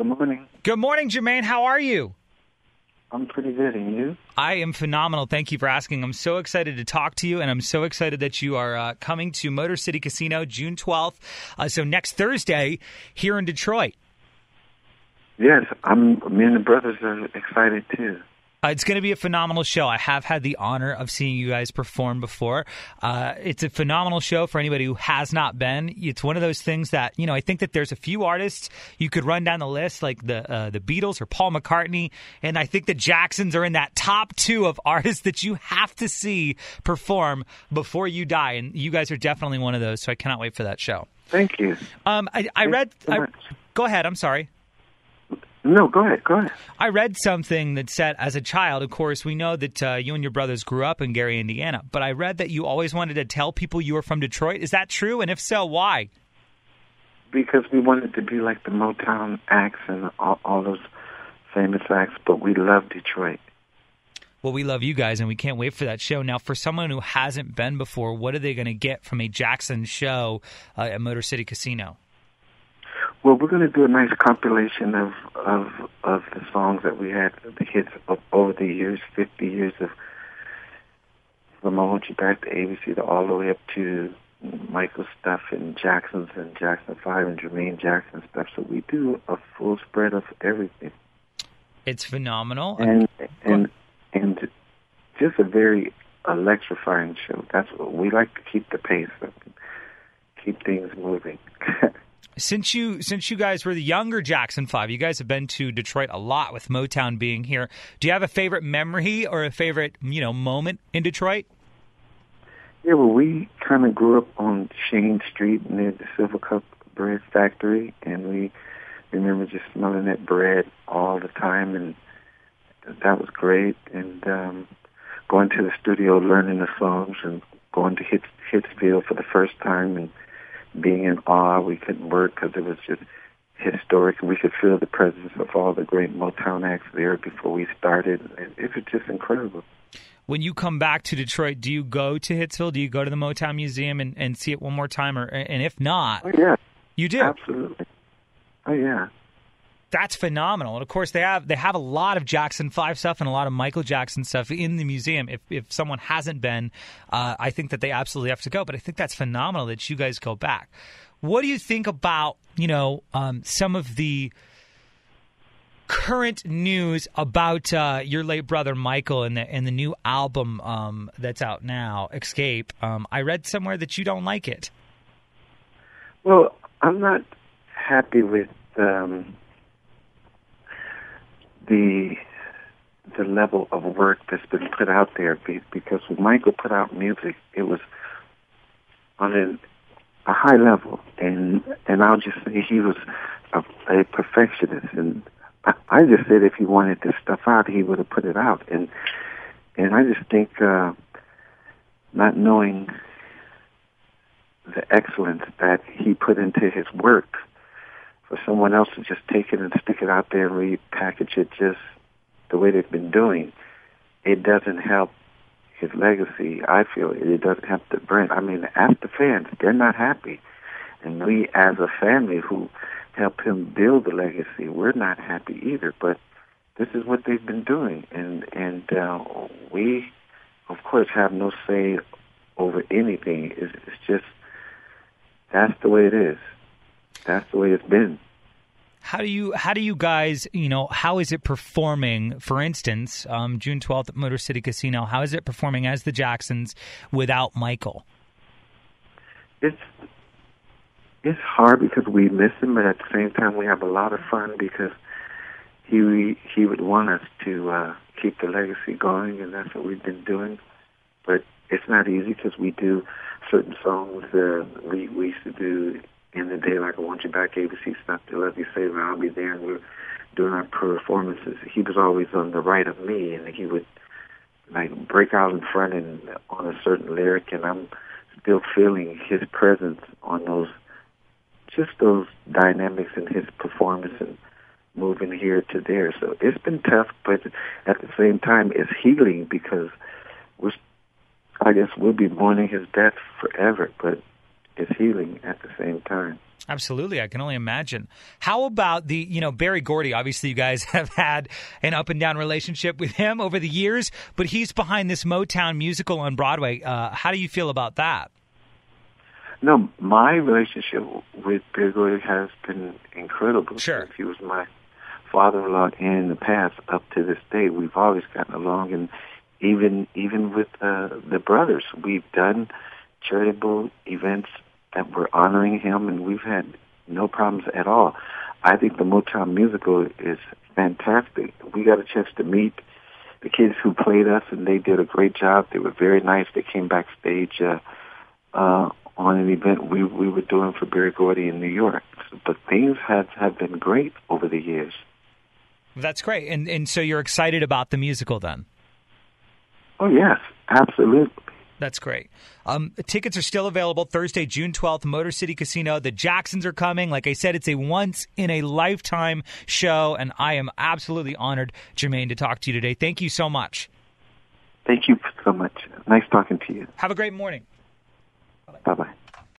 Good morning. Good morning, Jermaine. How are you? I'm pretty good, and you? I am phenomenal. Thank you for asking. I'm so excited to talk to you, and I'm so excited that you are coming to Motor City Casino June 12th, so next Thursday here in Detroit. Yes, me and the brothers are excited, too. It's going to be a phenomenal show. I have had the honor of seeing you guys perform before. It's a phenomenal show for anybody who has not been. It's one of those things that, I think that there's a few artists you could run down the list, like the Beatles or Paul McCartney, and I think the Jacksons are in that top 2 of artists that you have to see perform before you die, and you guys are definitely one of those, so I cannot wait for that show. Thank you. I read... Go ahead, I'm sorry. No, go ahead. I read something that said, as a child, of course, we know that you and your brothers grew up in Gary, Indiana, but I read that you always wanted to tell people you were from Detroit. Is that true? And if so, why? Because we wanted to be like the Motown acts and all those famous acts, but we love Detroit. Well, we love you guys, and we can't wait for that show. Now, for someone who hasn't been before, what are they going to get from a Jackson show at Motor City Casino? Well, we're going to do a nice compilation of the songs that we had, the hits over the years, 50 years of from I Want You Back to ABC all the way up to Michael stuff and Jackson's and Jackson 5 and Jermaine Jackson stuff. So we do a full spread of everything. It's phenomenal. And just a very electrifying show. That's what we like, to keep the pace up and keep things moving. Since you guys were the younger Jackson 5, you guys have been to Detroit a lot with Motown being here. Do you have a favorite memory or a favorite, moment in Detroit? Yeah, well, we kind of grew up on Shane Street near the Silver Cup Bread Factory, and we remember just smelling that bread all the time, and that was great. And going to the studio, learning the songs, and going to Hitsville for the first time, and being in awe. We couldn't work because it was just historic, and we could feel the presence of all the great Motown acts there before we started. It was just incredible. When you come back to Detroit, do you go to Hitsville? Do you go to the Motown Museum and see it one more time? And if not, yeah, you do? Absolutely. Oh, yeah. That's phenomenal. And, of course, they have a lot of Jackson 5 stuff and a lot of Michael Jackson stuff in the museum. If someone hasn't been, I think that they absolutely have to go. But I think that's phenomenal that you guys go back. What do you think about, some of the current news about your late brother Michael and the new album that's out now, Escape? I read somewhere that you don't like it. Well, I'm not happy with the level of work that's been put out there, because when Michael put out music, it was on a high level, and I'll just say he was a perfectionist, and I just said if he wanted this stuff out, he would have put it out, and I just think not knowing the excellence that he put into his work, for someone else to just take it and stick it out there and repackage it just the way they've been doing, it doesn't help his legacy. I feel it doesn't help the brand. I mean, ask the fans. They're not happy. And we, as a family who helped him build the legacy, we're not happy either. But this is what they've been doing. And we, of course, have no say over anything. It's just, that's the way it is. That's the way it's been. How do you guys, how is it performing, for instance, June 12th at Motor City Casino, how is it performing as the Jacksons without Michael? It's hard because we miss him, but at the same time we have a lot of fun because he would want us to keep the legacy going, and that's what we've been doing. But it's not easy because we do certain songs we used to do in the day, like I Want You Back, ABC Stuff to Love You Save, I'll Be There, and we're doing our performances. He was always on the right of me, and he would break out in front and on a certain lyric, and I'm still feeling his presence on those dynamics in his performance and moving here to there. So it's been tough, but at the same time, it's healing because I guess we'll be mourning his death forever, but it's healing at the same time. Absolutely. I can only imagine. How about Berry Gordy? Obviously, you guys have had an up and down relationship with him over the years, but he's behind this Motown Musical on Broadway. How do you feel about that? No, my relationship with Berry Gordy has been incredible. Sure. He was my father-in-law, and in the past, up to this day, we've always gotten along. And even with the brothers, we've done charitable events that were honoring him, and we've had no problems at all. I think the Motown Musical is fantastic. We got a chance to meet the kids who played us, and they did a great job. They were very nice. They came backstage on an event we were doing for Berry Gordy in New York. But things have been great over the years. That's great. And so you're excited about the musical then? Oh, yes, absolutely. That's great. Tickets are still available Thursday, June 12th, Motor City Casino. The Jacksons are coming. Like I said, it's a once-in-a-lifetime show, and I am absolutely honored, Jermaine, to talk to you today. Thank you so much. Thank you so much. Nice talking to you. Have a great morning. Bye-bye.